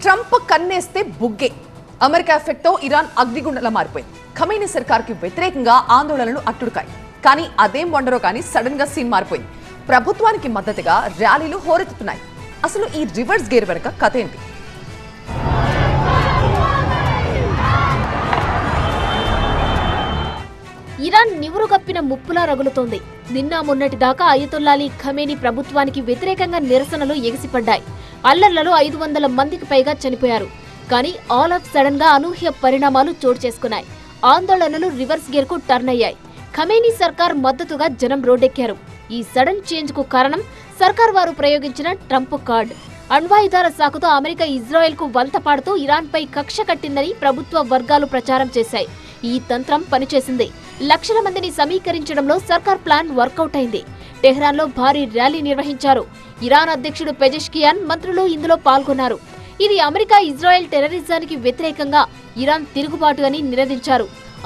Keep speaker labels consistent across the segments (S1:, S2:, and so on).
S1: Trump కన్నేస్తే బుగ్గే. America effect తో Iran అగ్నిగుండంలా మారిపోయింది. Khamenei సర్కార్కి వ్యతిరేకంగా ఆందోళనలు అట్టుడుకాయి. కానీ అదేం వండరో కానీ సడన్ గా సీన్ మారిపోయింది. ప్రభుత్వానికి మద్దతుగా ర్యాలీలు హోరెత్తుతున్నాయి. అసలు ఈ రివర్స్ గేర్ వెనక కథ ఏంటి?
S2: ఇరాన్ నివురుగప్పిన ముప్పులా రగులుతోంది. నిన్న మొన్నటి దాకా అయతొల్లాలీ ఖమేనీ ప్రభుత్వానికి వ్యతిరేకంగా నిరసనలు ఎగిసిపడ్డాయి. అల్లర్లలో 500 మందికి పైగా చనిపోయారు. కానీ ఆల్ ఆఫ్ సడన్ గా అనూహ్య పరిణామాలు చోటు చేసుకున్నాయి. ఆందోళనలు రివర్స్ గేర్ కు టర్న్ అయ్యాయి. ఖమేనీ సర్కార్ మద్దతుగా జనం రోడ్డెక్కారు. ఈ సడన్ చేంజ్ కు కారణం సర్కార్ వారు ప్రయోగించిన ట్రంప్ కార్డ్. అణ్వాయుధాల సాకుతో అమెరికా ఇజ్రాయెల్ కు వంత పాడుతూ ఇరాన్ పై కక్ష కట్టిందని ప్రభుత్వ వర్గాలు ప్రచారం చేశాయి. ఈ తంత్రం పనిచేసింది. లక్షల మందిని సమీకరించడంలో సర్కార్ ప్లాన్ వర్కౌట్ అయింది. టెహ్రాన్లో భారీ ర్యాలీ నిర్వహించారు. ఇరాన్ అధ్యక్షుడు పెజెష్కియాన్, మంత్రులు ఇందులో పాల్గొన్నారు. ఇది అమెరికా ఇజ్రాయెల్ టెర్రరిజానికి వ్యతిరేకంగా ఇరాన్ తిరుగుబాటు అని నినదించారు.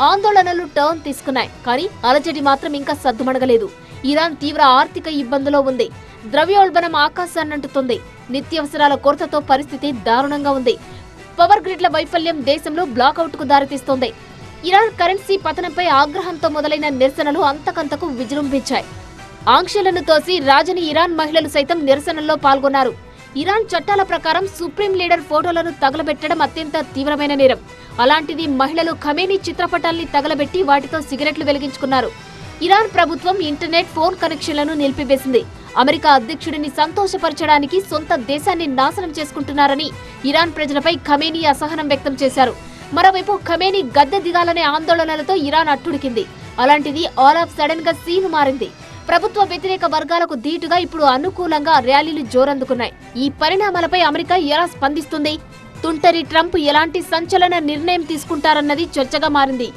S2: ఆందోళనలు టర్న్ తీసుకున్నాయి. కానీ అలజడి మాత్రం ఇంకా సద్దుమణగలేదు. ఇరాన్ తీవ్ర ఆర్థిక ఇబ్బందులో ఉంది. ద్రవ్యోల్బణం ఆకాశాన్నంటుతుంది. నిత్యావసరాల కొరతతో పరిస్థితి దారుణంగా ఉంది. పవర్ గ్రిడ్ల వైఫల్యం దేశంలో బ్లాకౌట్ కు దారితీస్తోంది. ఇరాన్ కరెన్సీ పతనంపై ఆగ్రహంతో మొదలైన నిరసనలు అంతకంతకు విజృంభించాయి. ఆంక్షలను తోసి రాజని ఇరాన్ మహిళలు సైతం నిరసనల్లో పాల్గొన్నారు. ఇరాన్ చట్టాల ప్రకారం సుప్రీం లీడర్ ఫోటోలను తగలబెట్టడం అత్యంత తీవ్రమైన నేరం. అలాంటిది మహిళలు ఖమేనీ చిత్రపటాల్ని తగలబెట్టి వాటితో సిగరెట్లు వెలిగించుకున్నారు. ఇరాన్ ప్రభుత్వం ఇంటర్నెట్, ఫోన్ కనెక్షన్లను నిలిపివేసింది. అమెరికా అధ్యక్షుడిని సంతోషపరచడానికి సొంత దేశాన్ని నాశనం చేసుకుంటున్నారని ఇరాన్ ప్రజలపై ఖమేనీ అసహనం వ్యక్తం చేశారు. మరోవైపు ఖమేనీ గద్దె దిగాలనే ఆందోళనలతో ఇరాన్ అట్టుడికింది. అలాంటిది ఆల్ ఆఫ్ సడన్ గా సీన్ మారింది. ప్రభుత్వ వ్యతిరేక వర్గాలకు ధీటుగా ఇప్పుడు అనుకూలంగా ర్యాలీలు జోరందుకున్నాయి. ఈ పరిణామాలపై అమెరికా ఎలా స్పందిస్తుంది? తుంటరి ట్రంప్ ఎలాంటి సంచలన నిర్ణయం తీసుకుంటారన్నది చర్చగా మారింది.